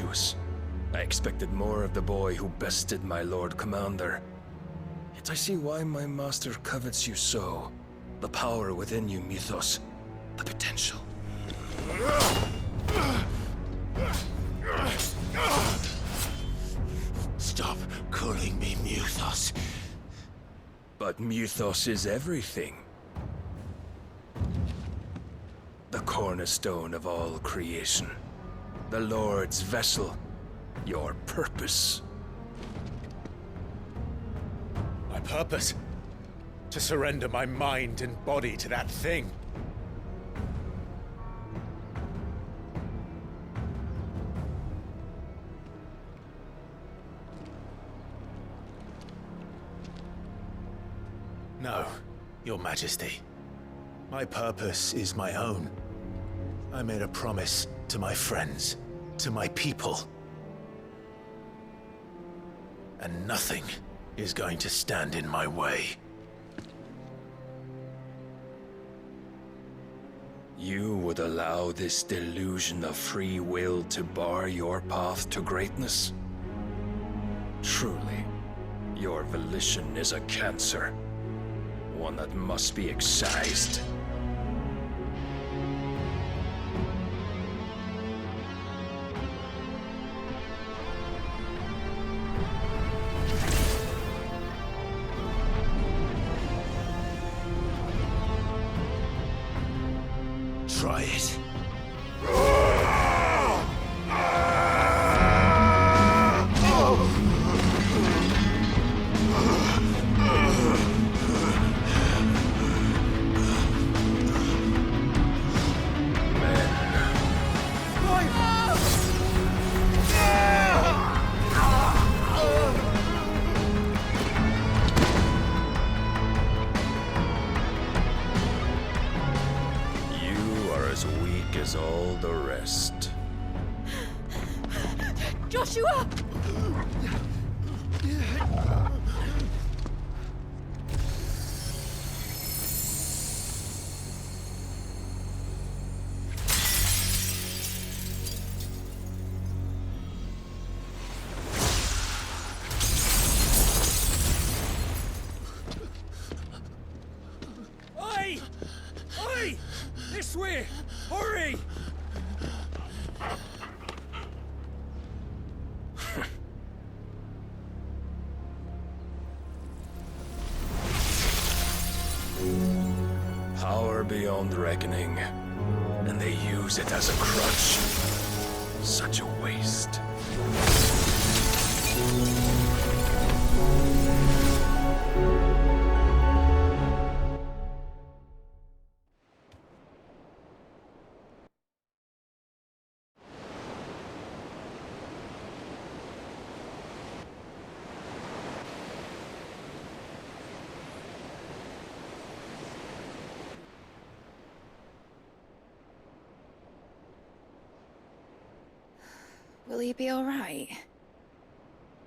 presumptuous. I expected more of the boy who bested my Lord Commander. Yet I see why my master covets you so. The power within you, Mythos. The potential. Stop calling me Mythos. But Mythos is everything. The cornerstone of all creation. The Lord's vessel. Your purpose. My purpose? To surrender my mind and body to that thing. No, Your Majesty. My purpose is my own. I made a promise to my friends, to my people. And nothing is going to stand in my way. You would allow this delusion of free will to bar your path to greatness? Truly, your volition is a cancer. One that must be excised. Try it. As weak as all the rest. Joshua! Oi! Oi! This way! Hurry! Power beyond reckoning, and they use it as a crutch. Such a waste. Will he be all right?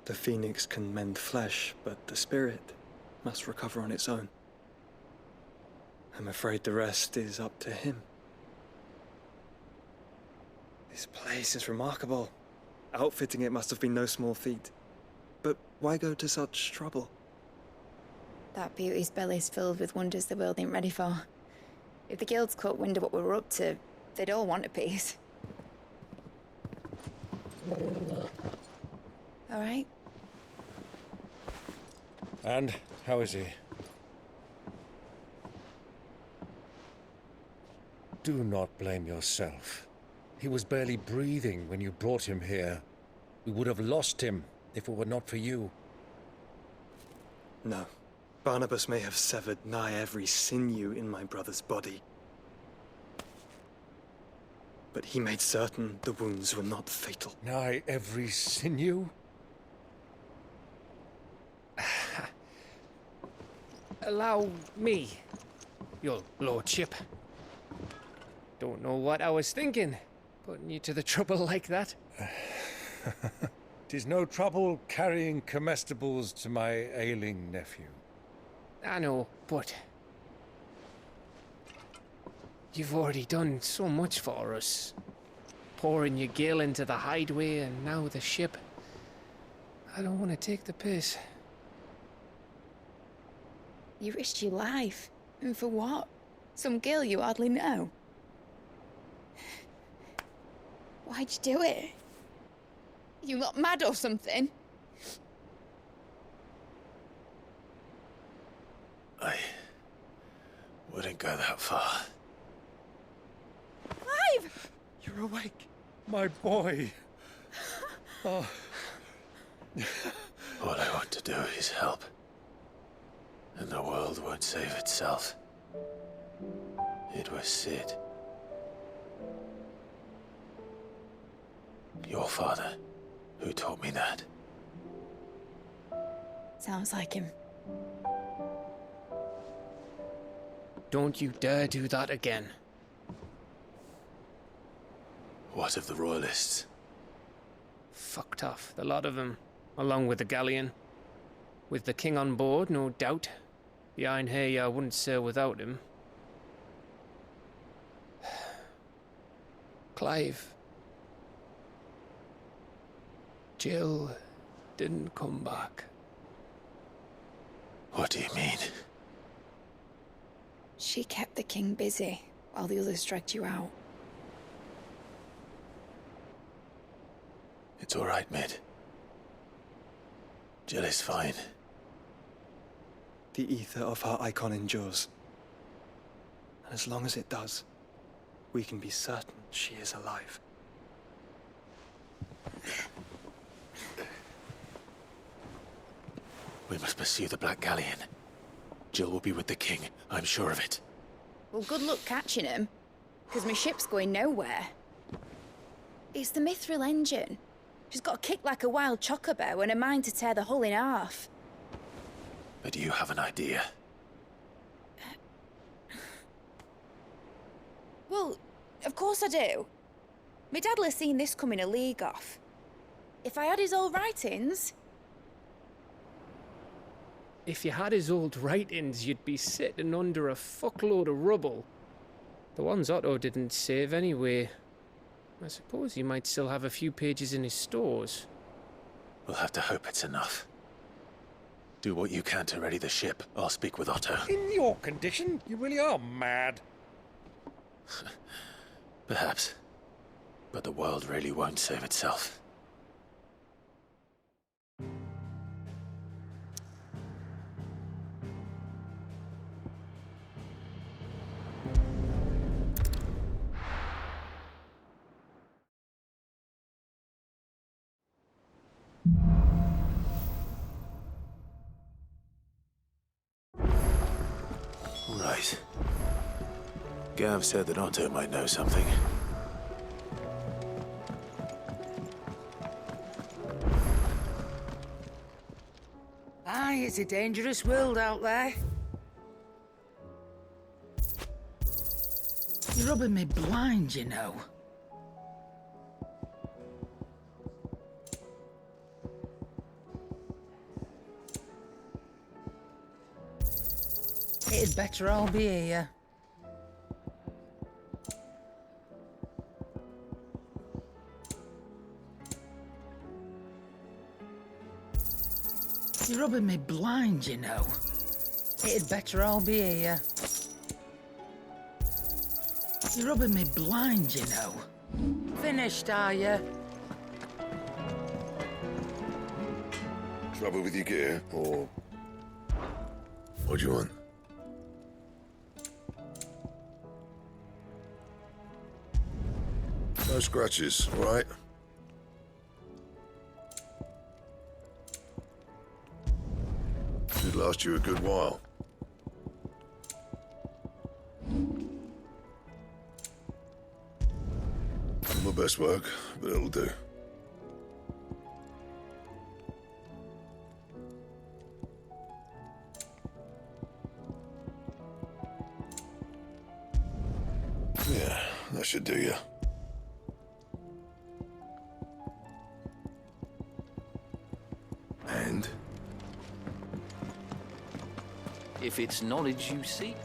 The Phoenix can mend flesh, but the spirit must recover on its own. I'm afraid the rest is up to him. This place is remarkable. Outfitting it must have been no small feat. But why go to such trouble? That beauty's belly's filled with wonders the world ain't ready for. If the guilds caught wind of what we were up to, they'd all want a piece. All right? And how is he? Do not blame yourself. He was barely breathing when you brought him here. We would have lost him if it were not for you. No. Barnabas may have severed nigh every sinew in my brother's body. But he made certain the wounds were not fatal. Nigh every sinew? Allow me, your lordship. Don't know what I was thinking, putting you to the trouble like that. 'Tis no trouble carrying comestibles to my ailing nephew. I know, but you've already done so much for us. pouring your gale into the hideaway and now the ship. I don't want to take the piss. You risked your life. And for what? Some girl you hardly know. Why'd you do it? You not mad or something? I wouldn't go that far. Clive! You're awake, my boy. Oh. All I want to do is help. And the world won't save itself. It was Sid. Your father, who taught me that. Sounds like him. Don't you dare do that again. What of the Royalists? Fucked off, the lot of them, along with the galleon. With the king on board, no doubt. Behind here, I wouldn't sail without him. Clive. Jill didn't come back. What do you mean? She kept the king busy while the others dragged you out. It's all right, Mid. Jill is fine. The ether of her icon endures. And as long as it does, we can be certain she is alive. We must pursue the Black Galleon. Jill will be with the king, I'm sure of it. Well, good luck catching him, because my ship's going nowhere. It's the Mithril engine. She's got a kick like a wild chocobo and a mind to tear the hull in half. But you have an idea. Well, of course I do. My dad'll have seen this coming a league off. If I had his old writings... If you had his old writings, you'd be sitting under a fuckload of rubble. The ones Otto didn't save anyway. I suppose he might still have a few pages in his stores. We'll have to hope it's enough. Do what you can to ready the ship. I'll speak with Otto. In your condition, you really are mad. Perhaps. But the world really won't save itself. Right. Gav said that Otto might know something. Aye, it's a dangerous world out there. You're rubbing me blind, you know. It'd better all be here. You're rubbing me blind, you know. It'd better all be here. You're rubbing me blind, you know. Finished, are you? Trouble with your gear, or... What do you want? No scratches, all right? Should last you a good while. Not my best work, but it'll do. Yeah, that should do you. And? If it's knowledge you seek,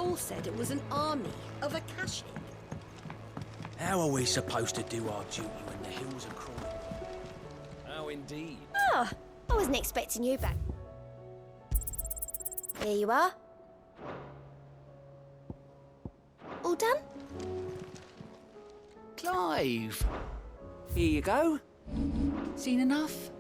Cole said it was an army of Akashi. How are we supposed to do our duty when the hills are crawling? How indeed. Oh, I wasn't expecting you back. Here you are. All done? Clive! Here you go. Seen enough?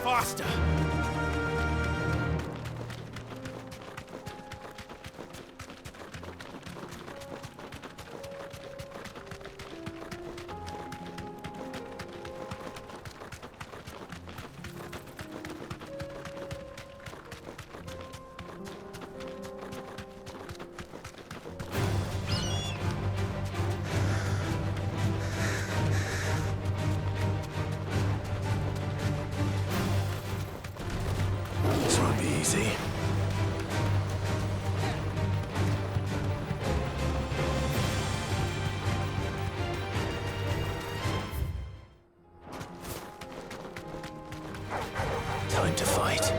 Faster! This won't be easy. Time to fight.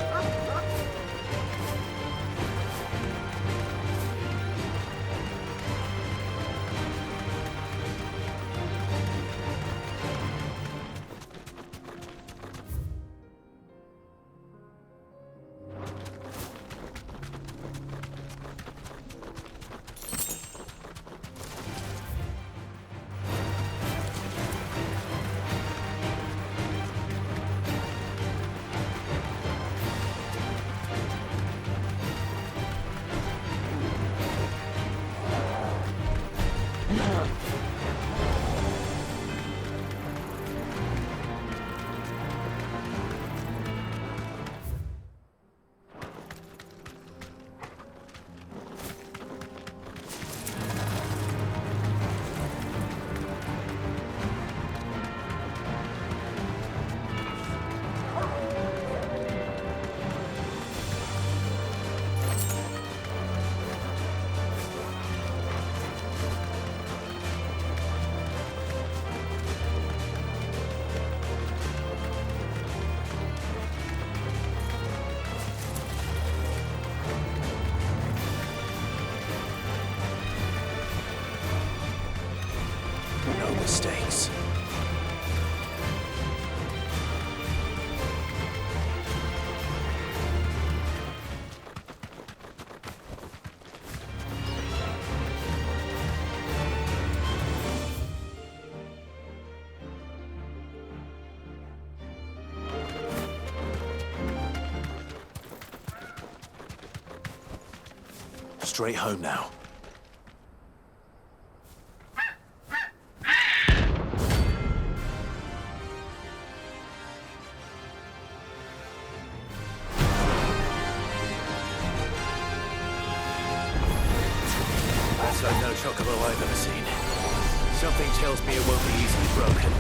Straight home now. That's like no chocobo I've ever seen. Something tells me it won't be easily broken.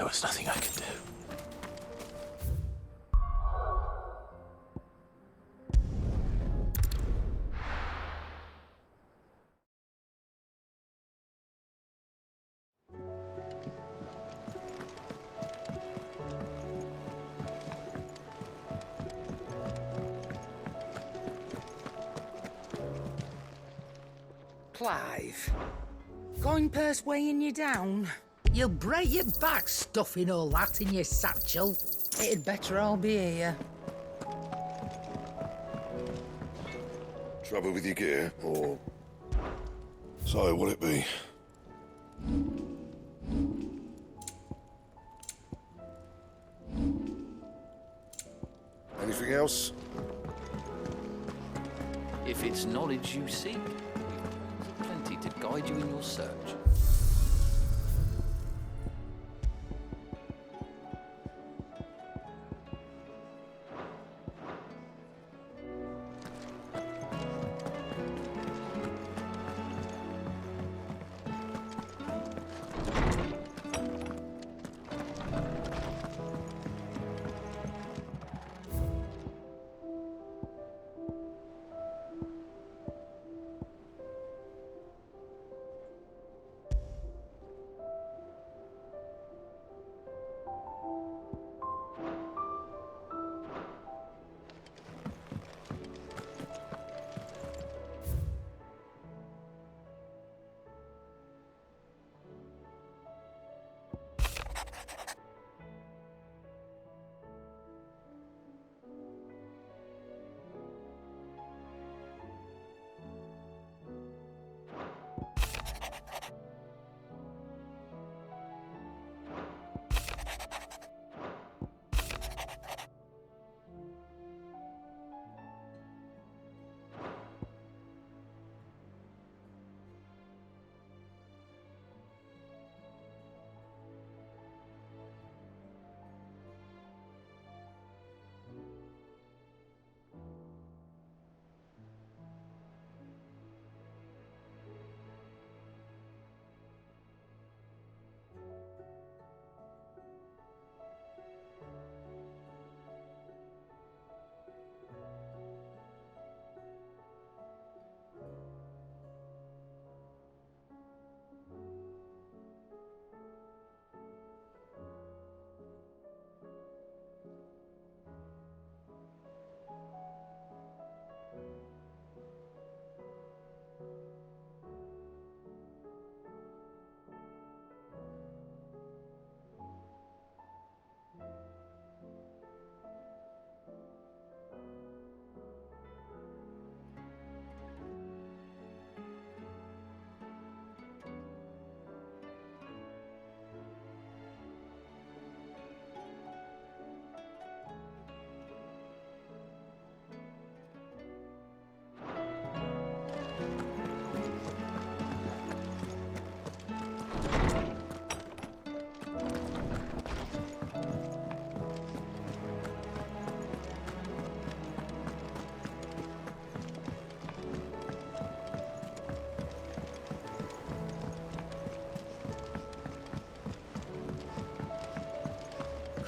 it's nothing I can do. Clive, coin purse weighing you down? You'll break your back stuffing all that in your satchel. It'd better all be here. Trouble with your gear, or... So, will it be? Anything else? If it's knowledge you seek, we've plenty to guide you in your search.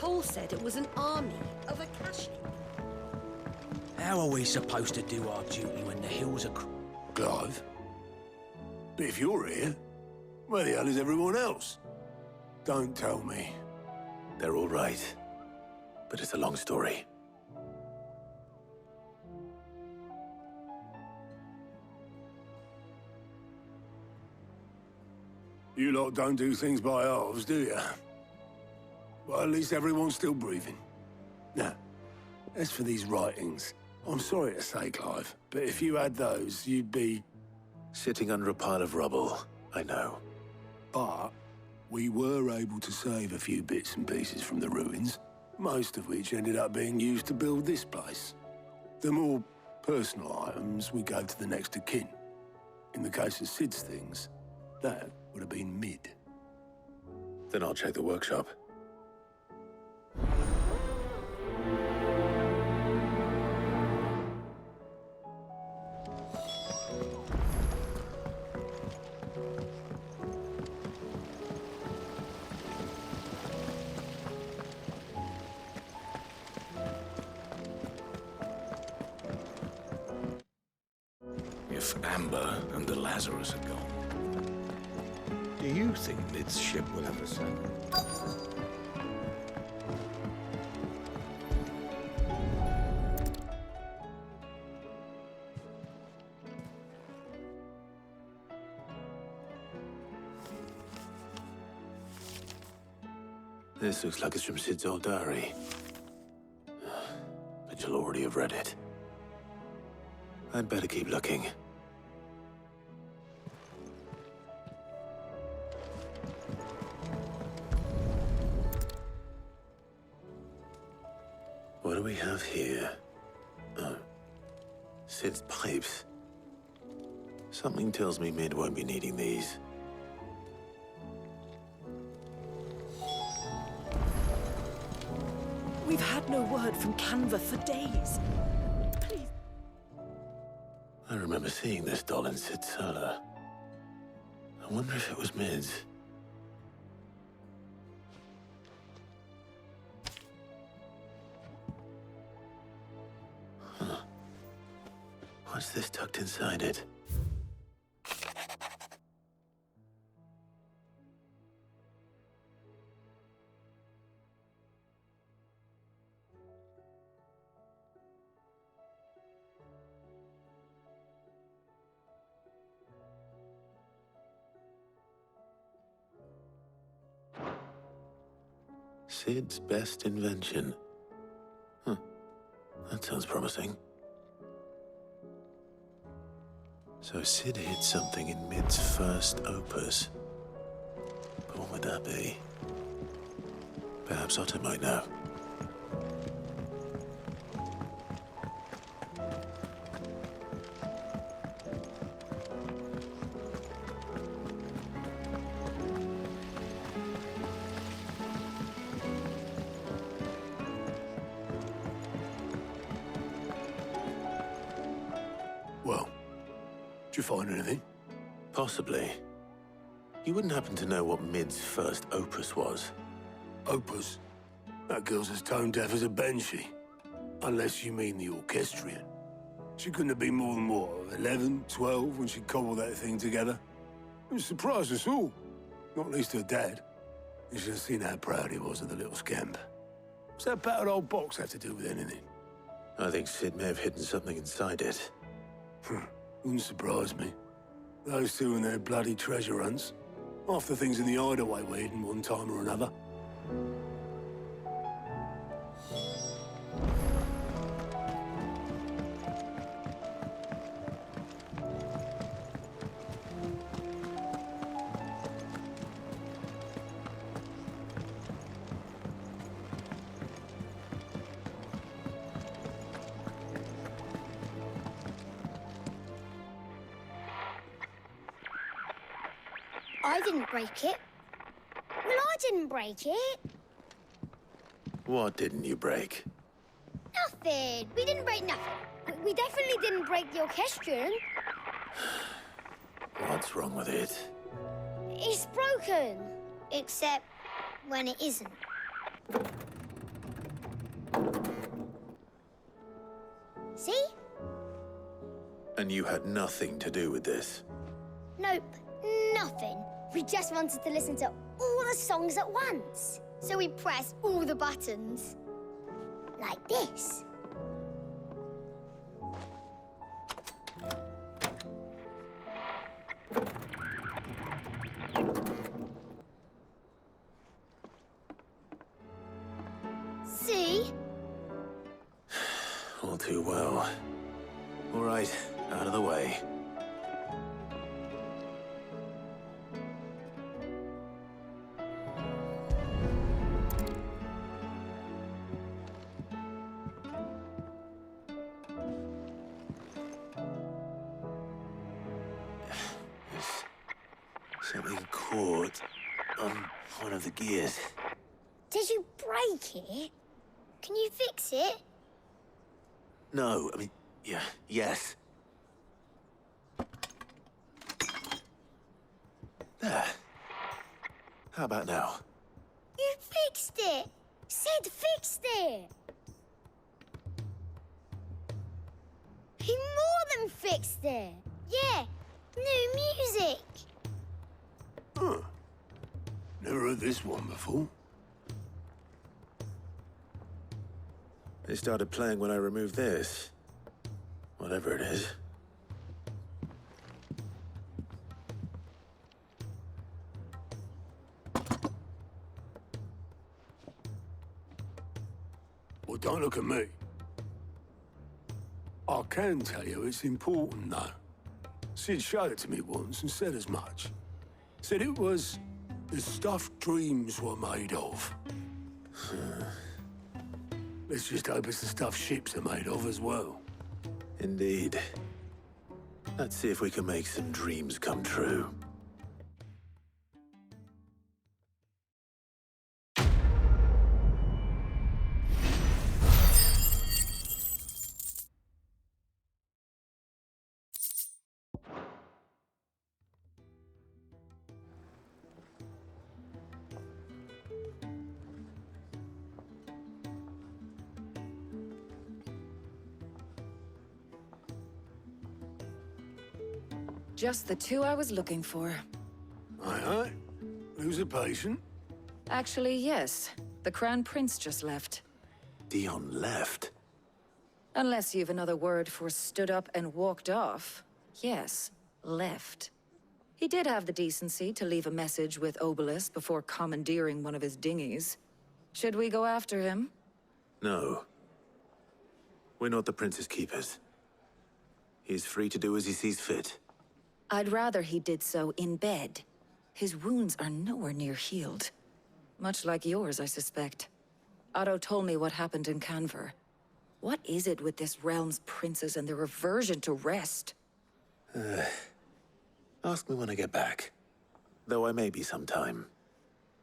Cole said it was an army of Akashi. How are we supposed to do our duty when the hills are... Clive? But if you're here, where the hell is everyone else? Don't tell me. They're all right. But it's a long story. You lot don't do things by halves, do you? Well, at least everyone's still breathing. Now, as for these writings, I'm sorry to say, Clive, but if you had those, you'd be... Sitting under a pile of rubble, I know. But we were able to save a few bits and pieces from the ruins, most of which ended up being used to build this place. The more personal items we gave to the next of kin. In the case of Sid's things, that would have been mid. Then I'll check the workshop. if Amber and the Lazarus are gone, do you think Mid's ship will have a sail? This looks like it's from Sid's old diary. But you'll already have read it. I'd better keep looking. What do we have here? Oh. Sid's pipes. Something tells me Mid won't be needing these. We've had no word from Canva for days. Please. I remember seeing this doll in Sid's cellar. I wonder if it was Mid's. Huh. What's this tucked inside it? Sid's best invention. Huh. That sounds promising. So Sid hid something in Mid's first opus. But what would that be? Perhaps Otto might know. Well, did you find anything? Possibly. You wouldn't happen to know what Mid's first opus was? Opus? That girl's as tone deaf as a banshee. Unless you mean the orchestrion. She couldn't have been more than, what, 11, 12 when she cobbled that thing together? It surprised us all. Not least her dad. You should have seen how proud he was of the little scamp. What's that battered old box have to do with anything? I think Sid may have hidden something inside it. Wouldn't surprise me. Those two and their bloody treasure hunts. Half the things in the hideaway were hidden one time or another. I didn't break it. Well, I didn't break it. What didn't you break? Nothing. We didn't break nothing. We definitely didn't break the orchestrion. What's wrong with it? It's broken. Except when it isn't. See? And you had nothing to do with this? Nope. Nothing. We just wanted to listen to all the songs at once. So we pressed all the buttons. Like this. See? All too well. All right, out of the way. Something caught on one of the gears. Did you break it? Can you fix it? No, I mean, yes. There. How about now? You fixed it! Sid fixed it! He more than fixed it! Yeah, new music. Huh. Never heard this one before. They started playing when I removed this. Whatever it is. Well, don't look at me. I can tell you it's important, though. Sid showed it to me once and said as much. Said it was the stuff dreams were made of. Let's just hope it's the stuff ships are made of as well. Indeed. Let's see if we can make some dreams come true. Just the two I was looking for. Aye. Who's a patient? Actually, yes. The Crown Prince just left. Dion left? Unless you've another word for stood up and walked off. Yes, left. He did have the decency to leave a message with Obelisk before commandeering one of his dinghies. Should we go after him? No. We're not the Prince's keepers. He's free to do as he sees fit. I'd rather he did so in bed. His wounds are nowhere near healed. Much like yours, I suspect. Otto told me what happened in Canver. What is it with this realm's princes and their aversion to rest? Ask me when I get back. Though I may be sometime.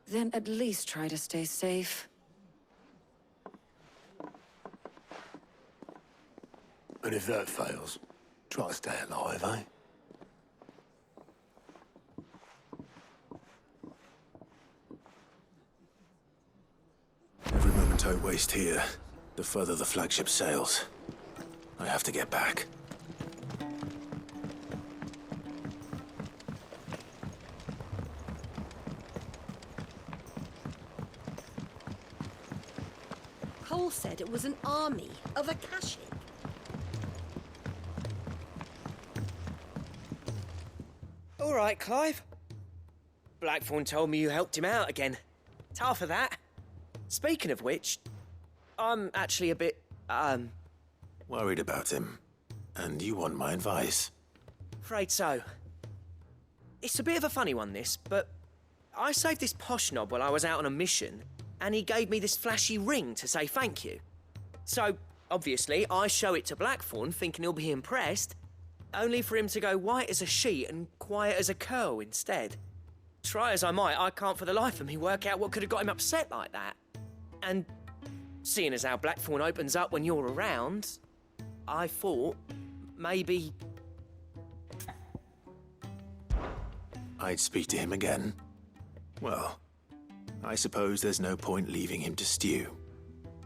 Then at least try to stay safe. And if that fails, try to stay alive, eh? Every moment I waste here, the further the flagship sails. I have to get back. Cole said it was an army of Akashic. All right, Clive. Blackthorn told me you helped him out again. Tough for that. Speaking of which, I'm actually a bit, Worried about him. And you want my advice? afraid so. It's a bit of a funny one, this, but I saved this posh knob while I was out on a mission, and he gave me this flashy ring to say thank you. So, obviously, I show it to Blackthorn, thinking he'll be impressed, only for him to go white as a sheet and quiet as a curl instead. Try as I might, I can't for the life of me work out what could have got him upset like that. And seeing as how Blackthorn opens up when you're around, I thought maybe... I'd speak to him again. Well, I suppose there's no point leaving him to stew.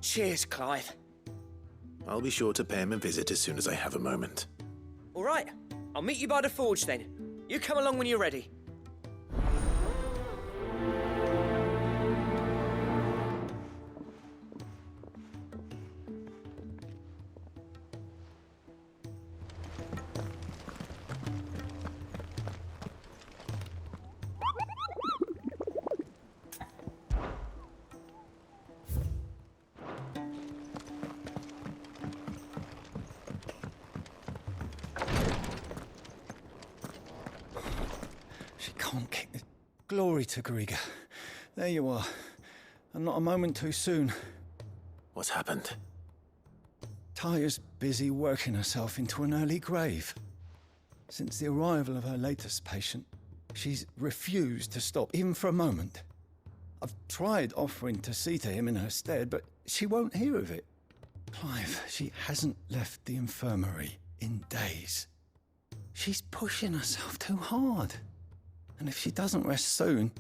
Cheers, Clive. I'll be sure to pay him a visit as soon as I have a moment. All right, I'll meet you by the forge then. You come along when you're ready. She can't kick it. Glory to Griga. There you are. And not a moment too soon. What's happened? Taya's busy working herself into an early grave. Since the arrival of her latest patient, she's refused to stop, even for a moment. I've tried offering to see to him in her stead, but she won't hear of it. Clive, she hasn't left the infirmary in days. She's pushing herself too hard. And if she doesn't rest soon,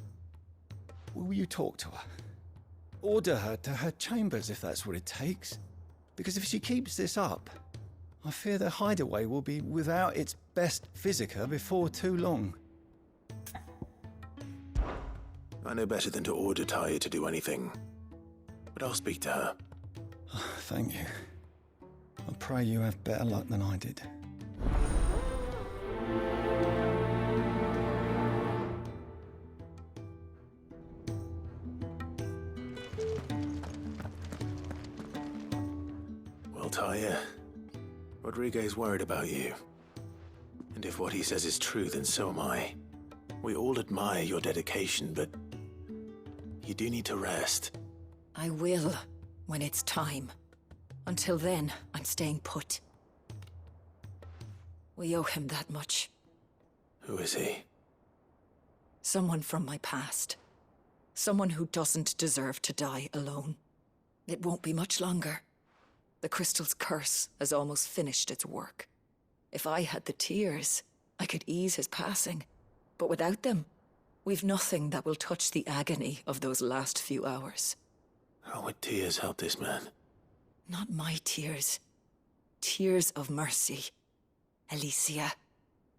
will you talk to her? Order her to her chambers if that's what it takes. Because if she keeps this up, I fear the hideaway will be without its best physica before too long. I know better than to order Tyre to do anything, but I'll speak to her. Thank you. I pray you have better luck than I did. Well, Tyre, Rodriguez's worried about you. And if what he says is true, then so am I. We all admire your dedication, but you do need to rest. I will, when it's time. Until then, I'm staying put. We owe him that much. Who is he? Someone from my past. Someone who doesn't deserve to die alone. It won't be much longer. The crystal's curse has almost finished its work. If I had the tears, I could ease his passing. But without them, we've nothing that will touch the agony of those last few hours. How would tears help this man? Not my tears. Tears of mercy. Alicia,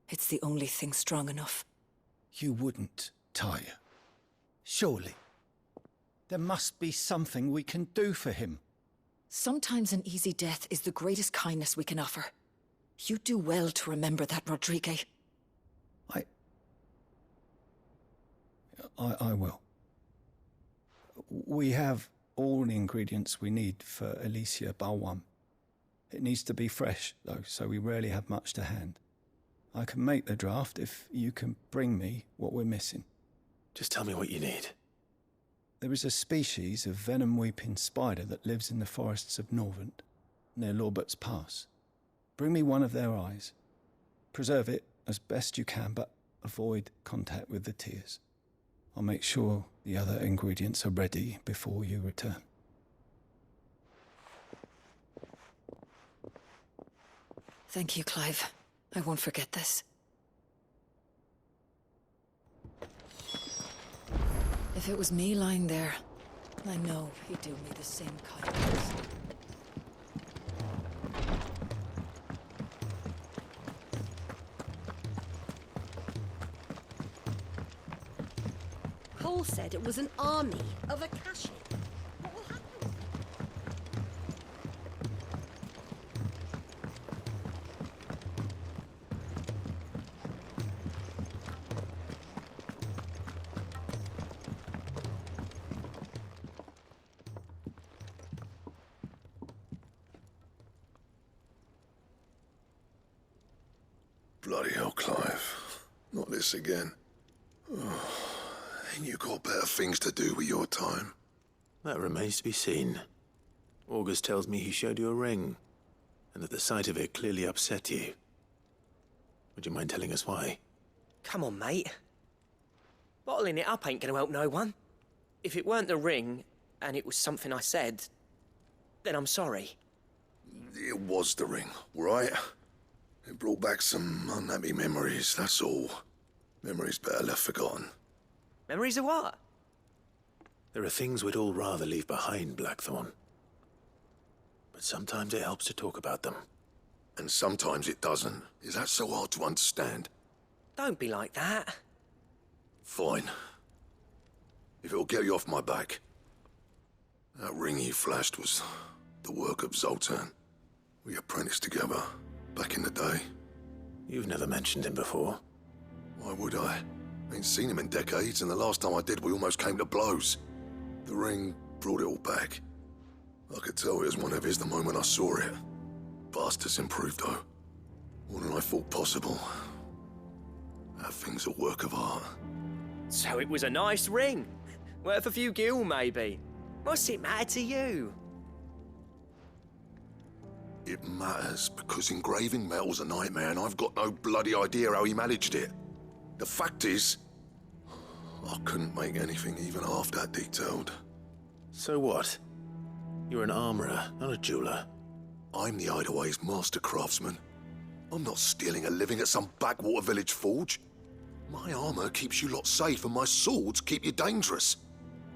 it's the only thing strong enough. You wouldn't, Tyre. Surely. There must be something we can do for him. Sometimes an easy death is the greatest kindness we can offer. You do well to remember that, Rodriguez. I will. We have all the ingredients we need for Alicia Balwam. It needs to be fresh, though, so we rarely have much to hand. I can make the draft if you can bring me what we're missing. Just tell me what you need. There is a species of venom-weeping spider that lives in the forests of Norvent, near Lorbert's Pass. Bring me one of their eyes. Preserve it as best you can, but avoid contact with the tears. I'll make sure the other ingredients are ready before you return. Thank you, Clive. I won't forget this. If it was me lying there, I know he'd do me the same kindness. Cole said it was an army of Akashi. What will happen? Bloody hell, Clive. Not this again. Ain't you got better things to do with your time? That remains to be seen. August tells me he showed you a ring, and that the sight of it clearly upset you. Would you mind telling us why? Come on, mate. Bottling it up ain't gonna help no one. If it weren't the ring, and it was something I said, then I'm sorry. It was the ring, right? It brought back some unhappy memories, that's all. Memories better left forgotten. Memories of what? There are things we'd all rather leave behind, Blackthorn. But sometimes it helps to talk about them. And sometimes it doesn't. Is that so hard to understand? Don't be like that. Fine. If it'll get you off my back. That ring you flashed was the work of Zoltan. We apprenticed together, back in the day. You've never mentioned him before. Why would I? Ain't seen him in decades, and the last time I did, we almost came to blows. The ring brought it all back. I could tell it was one of his the moment I saw it. Bastard's improved, though. More than I thought possible. That thing's a work of art. So it was a nice ring. Worth a few gil, maybe. What's it matter to you? It matters because engraving metal's a nightmare, and I've got no bloody idea how he managed it. The fact is, I couldn't make anything even half that detailed. So what? You're an armorer, not a jeweler. I'm the Hideaway's master craftsman. I'm not stealing a living at some backwater village forge. My armor keeps you lot safe, and my swords keep you dangerous.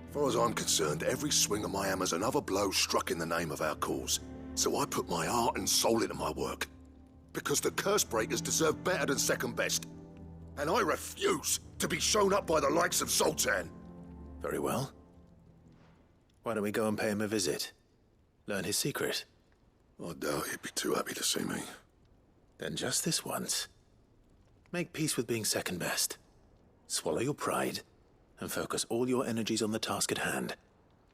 As far as I'm concerned, every swing of my hammer's another blow struck in the name of our cause. So I put my heart and soul into my work, because the curse breakers deserve better than second best. And I refuse to be shown up by the likes of Zoltan. Very well. Why don't we go and pay him a visit? Learn his secret. I doubt he'd be too happy to see me. Then just this once, make peace with being second best. Swallow your pride and focus all your energies on the task at hand,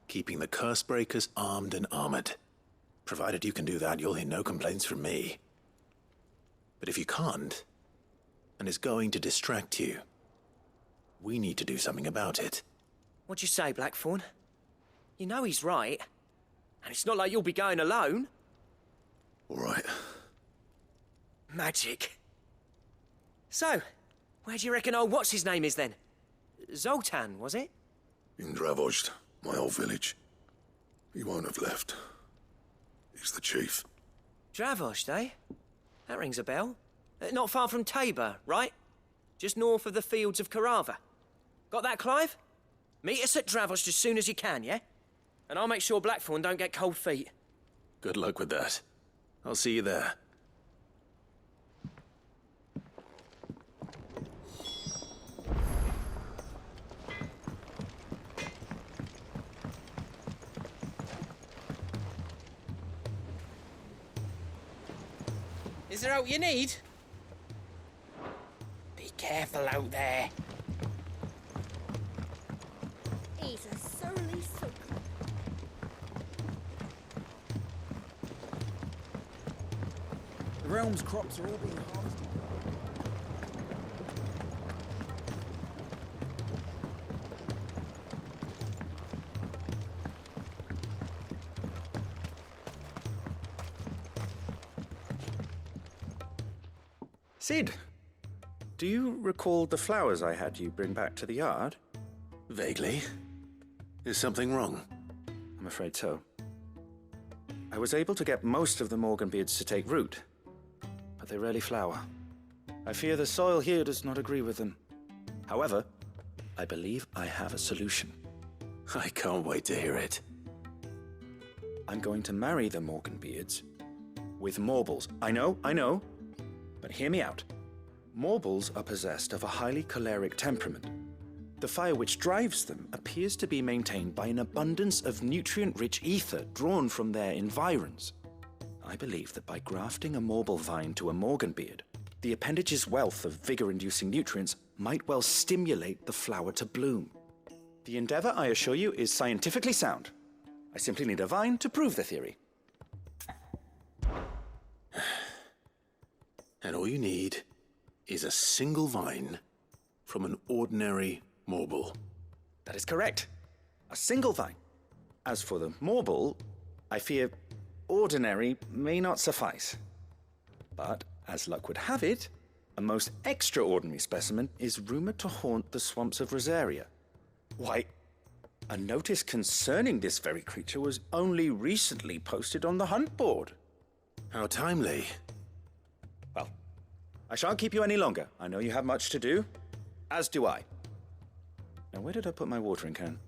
keeping the curse breakers armed and armored. Provided you can do that, you'll hear no complaints from me. But if you can't, and it's going to distract you, we need to do something about it. What'd you say, Blackthorn? You know he's right. And it's not like you'll be going alone. All right. Magic. So, where do you reckon old what's-his-name is then? Zoltan, was it? In Dravozd, my old village. He won't have left. He's the chief. Dravozd, eh? That rings a bell. Not far from Tabor, right? Just north of the fields of Carava. Got that, Clive? Meet us at Dravozd as soon as you can, yeah? And I'll make sure Blackthorn don't get cold feet. Good luck with that. I'll see you there. Is there out you need? Be careful out there. He's a surly sook. The realm's crops are all being harvested. Sid, do you recall the flowers I had you bring back to the yard? Vaguely. Is something wrong? I'm afraid so. I was able to get most of the Morganbeards to take root, but they rarely flower. I fear the soil here does not agree with them. However, I believe I have a solution. I can't wait to hear it. I'm going to marry the Morganbeards with Morbles. I know, but hear me out. Morbles are possessed of a highly choleric temperament. The fire which drives them appears to be maintained by an abundance of nutrient-rich ether drawn from their environs. I believe that by grafting a Morble vine to a Morganbeard, the appendage's wealth of vigor-inducing nutrients might well stimulate the flower to bloom. The endeavor, I assure you, is scientifically sound. I simply need a vine to prove the theory. And all you need is a single vine from an ordinary Morble. That is correct. A single vine. As for the Morble, I fear ordinary may not suffice. But, as luck would have it, a most extraordinary specimen is rumored to haunt the swamps of Rosaria. Why, a notice concerning this very creature was only recently posted on the hunt board. How timely. Well, I shan't keep you any longer. I know you have much to do, as do I. Now, where did I put my watering can?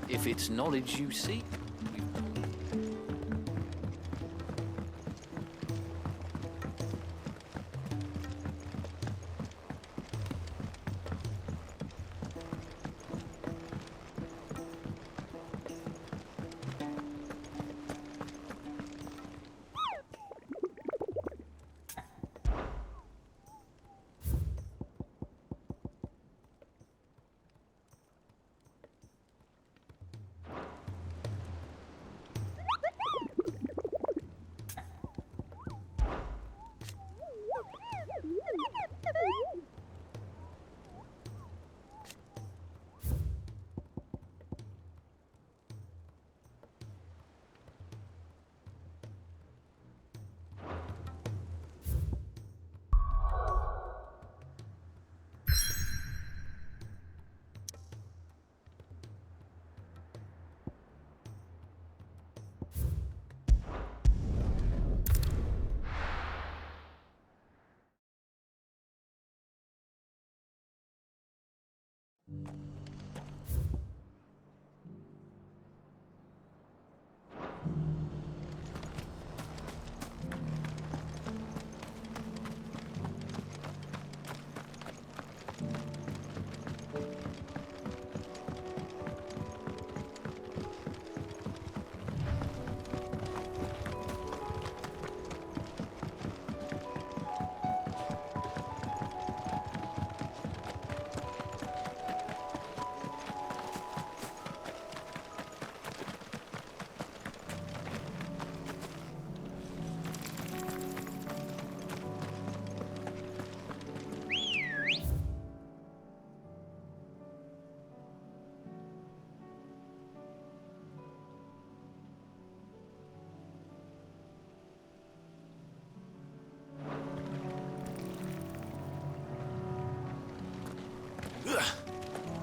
If it's knowledge you seek,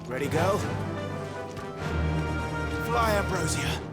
Ready, go? Fly, Ambrosia.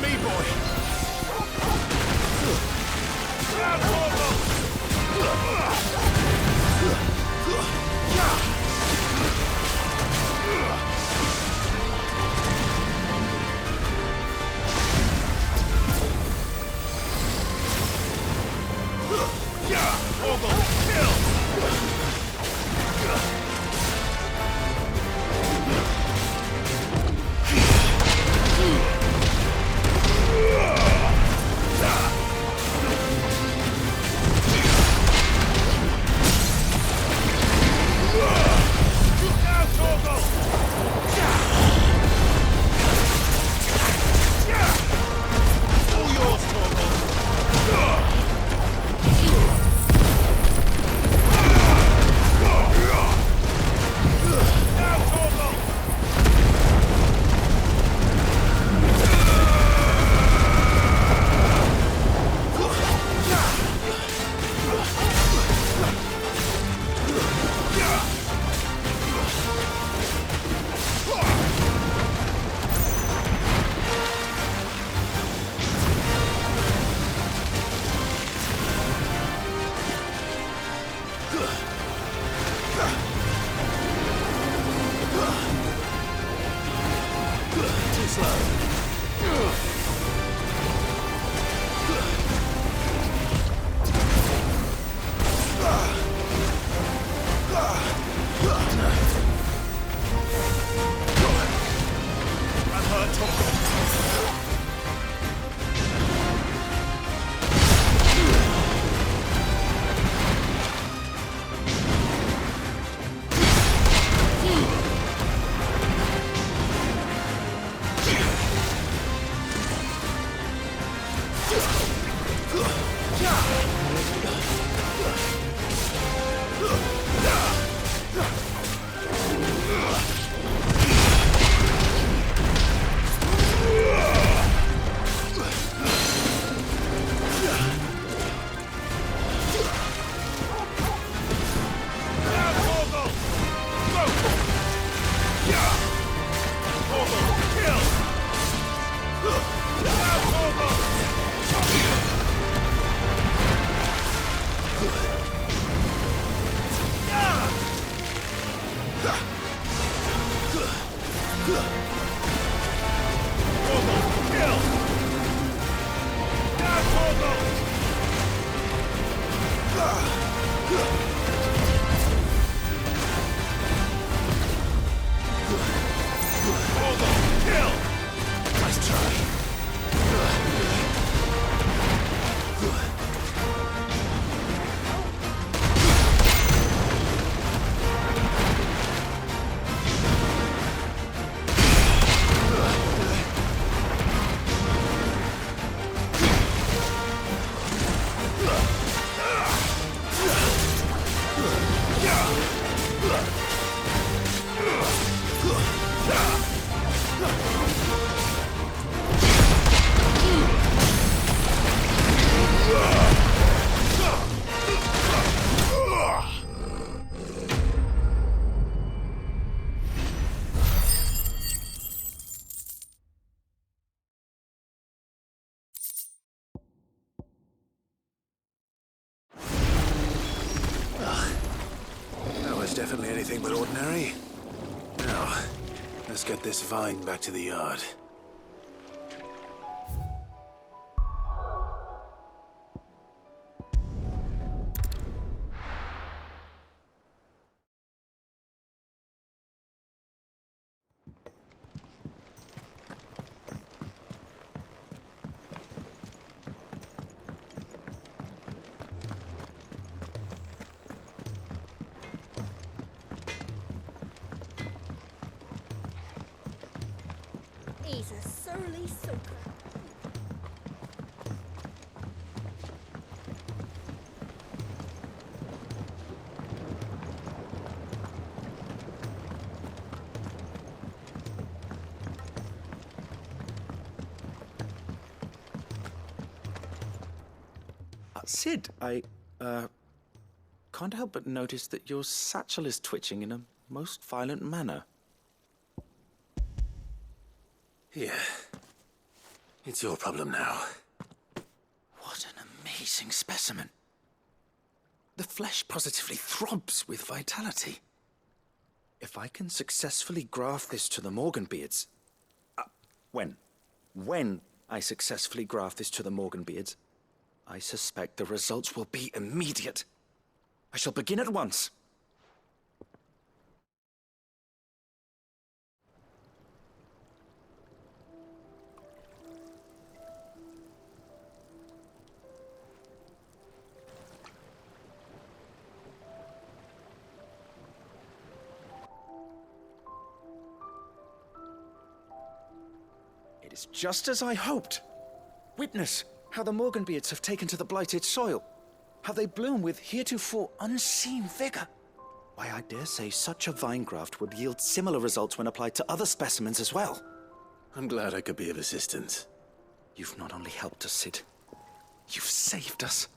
me, boy! Definitely anything but ordinary. Now, let's get this vine back to the yard. He's a surly soaker. Sid, I can't help but notice that your satchel is twitching in a most violent manner. Here. It's your problem now. What an amazing specimen. The flesh positively throbs with vitality. If I can successfully graft this to the Morganbeards... When I successfully graft this to the Morganbeards, I suspect the results will be immediate. I shall begin at once. It is just as I hoped. Witness how the Morganbeards have taken to the blighted soil. How they bloom with heretofore unseen vigor. Why, I dare say such a vine graft would yield similar results when applied to other specimens as well. I'm glad I could be of assistance. You've not only helped us, Sid, you've saved us.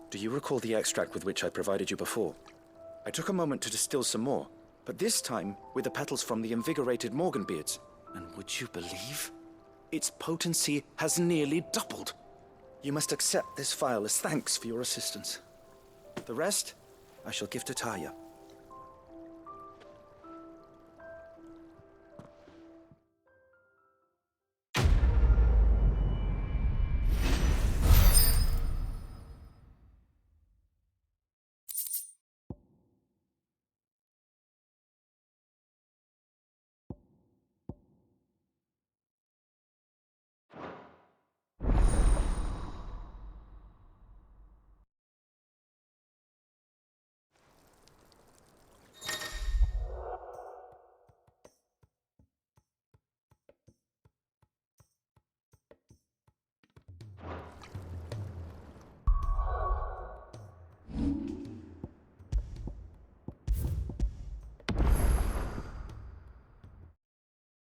Do you recall the extract with which I provided you before? I took a moment to distill some more, but this time with the petals from the invigorated Morganbeards. And would you believe? Its potency has nearly doubled. You must accept this vial as thanks for your assistance. The rest, I shall give to Taya.